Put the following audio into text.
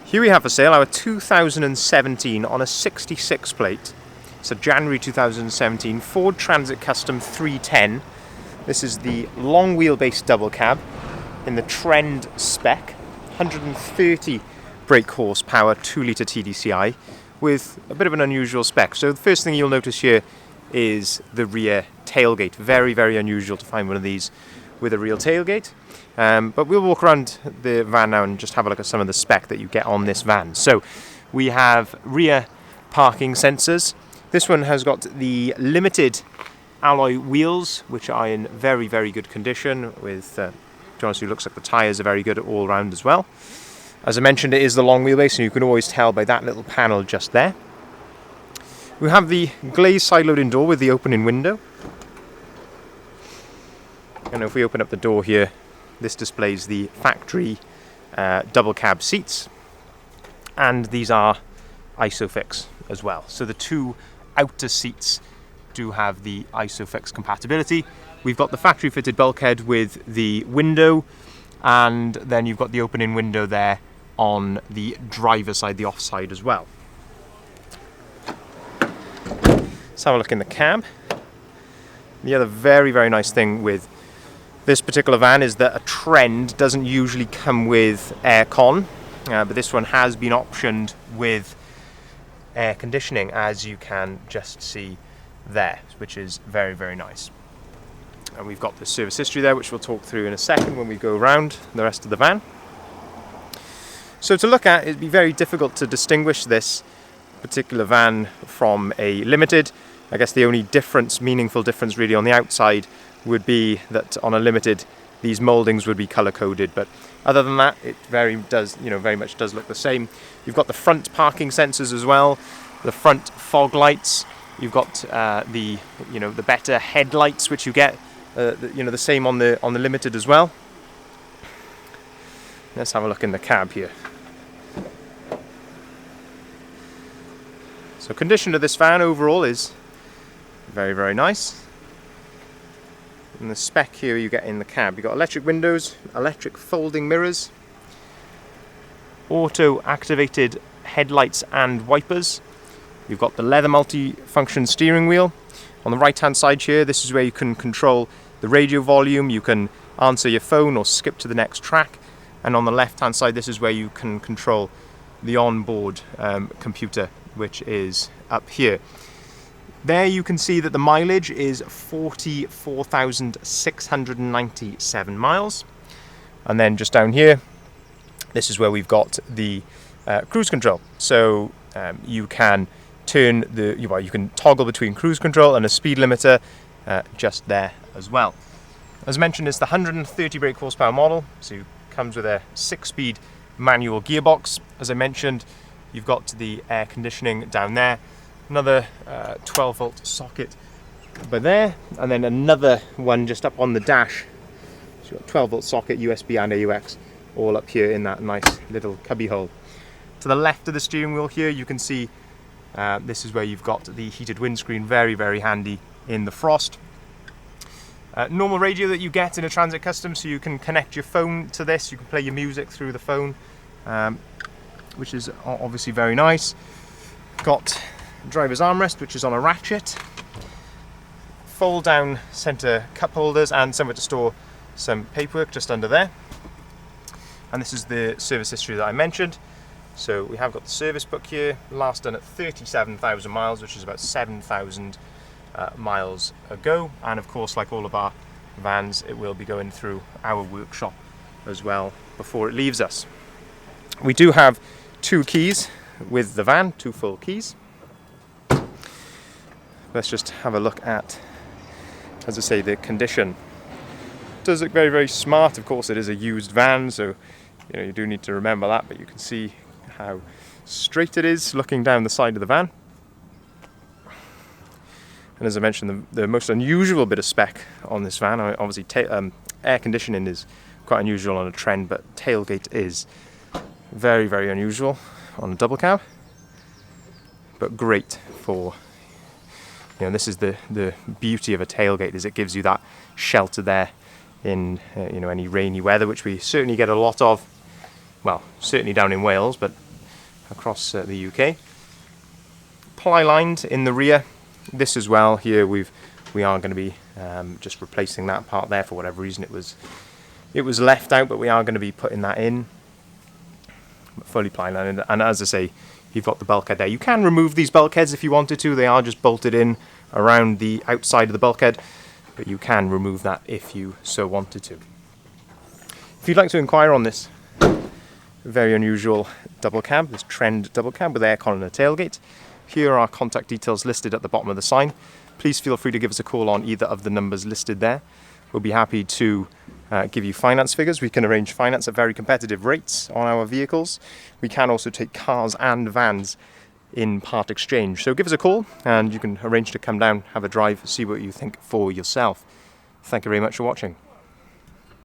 Here we have for sale our 2017 on a 66 plate. It's a January 2017 Ford Transit Custom 310. This is the long wheelbase double cab in the Trend spec, 130 brake horsepower, 2 litre TDCi with a bit of an unusual spec. So the first thing you'll notice here is the rear tailgate. Very, very unusual to find one of these with a real tailgate. But we'll walk around the van now and just have a look at some of the spec that you get on this van. So we have rear parking sensors. This one has got the limited alloy wheels, which are in very, very good condition. With, to be honest, it looks like the tyres are very good all round as well. As I mentioned, it is the long wheelbase, and you can always tell by that little panel just there. We have the glazed side loading door with the opening window. And if we open up the door here, this displays the factory double cab seats, and these are ISOFIX as well. So the two outer seats do have the ISOFIX compatibility. We've got the factory fitted bulkhead with the window, and then you've got the opening window there on the driver's side, the off side as well. Let's have a look in the cab. The other very, very nice thing with this particular van is that a Trend doesn't usually come with aircon, but this one has been optioned with air conditioning, as you can just see there, which is very, very nice. And we've got the service history there, which we'll talk through in a second when we go around the rest of the van. So to look at, it'd be very difficult to distinguish this particular van from a Limited. I guess the only difference, meaningful difference really on the outside, would be that on a Limited these mouldings would be colour coded, but other than that it very much does look the same. You've got the front parking sensors as well, the front fog lights. You've got the better headlights, which you get the same on the Limited as well. Let's have a look in the cab here. So condition of this van overall is very, very nice. And the spec here you get in the cab, you've got electric windows, electric folding mirrors, auto activated headlights and wipers. You've got the leather multi-function steering wheel. On the right hand side here, this is where you can control the radio volume, you can answer your phone or skip to the next track. And on the left hand side, this is where you can control the onboard computer, which is up here. There you can see that the mileage is 44,697 miles. And then just down here, this is where we've got the cruise control. So you can you can toggle between cruise control and a speed limiter just there as well. As mentioned, it's the 130 brake horsepower model, so it comes with a 6-speed manual gearbox. As I mentioned, you've got the air conditioning down there. Another 12-volt socket by there, and then another one just up on the dash. So you've got 12-volt socket, USB and AUX, all up here in that nice little cubby hole. To the left of the steering wheel here, you can see this is where you've got the heated windscreen, very, very handy in the frost. Normal radio that you get in a Transit Custom, so you can connect your phone to this, you can play your music through the phone, which is obviously very nice. Got driver's armrest, which is on a ratchet, fold down center cup holders and somewhere to store some paperwork just under there. And this is the service history that I mentioned. So we have got the service book here, last done at 37,000 miles, which is about 7,000 miles ago. And of course, like all of our vans, it will be going through our workshop as well before it leaves us. We do have 2 keys with the van, 2 full keys. Let's just have a look at, as I say, the condition. It does look very, very smart. Of course, it is a used van, so you do need to remember that, but you can see how straight it is looking down the side of the van. And as I mentioned, the most unusual bit of spec on this van, obviously air conditioning is quite unusual on a Trend, but tailgate is very, very unusual on a double cab, but great for, this is the beauty of a tailgate, is it gives you that shelter there in any rainy weather, which we certainly get a lot of, well, certainly down in Wales, but across the UK. Ply lined in the rear. This as well here we are going to be just replacing that part there. For whatever reason it was left out, but we are going to be putting that in. Fully ply lined, and as I say, you've got the bulkhead there. You can remove these bulkheads if you wanted to. They are just bolted in around the outside of the bulkhead, but you can remove that if you so wanted to. If you'd like to inquire on this very unusual double cab, this trend double cab with aircon and a tailgate, here are our contact details listed at the bottom of the sign. Please feel free to give us a call on either of the numbers listed there. We'll be happy to give you finance figures. We can arrange finance at very competitive rates on our vehicles. We can also take cars and vans in part exchange. So give us a call and you can arrange to come down, have a drive, see what you think for yourself. Thank you very much for watching.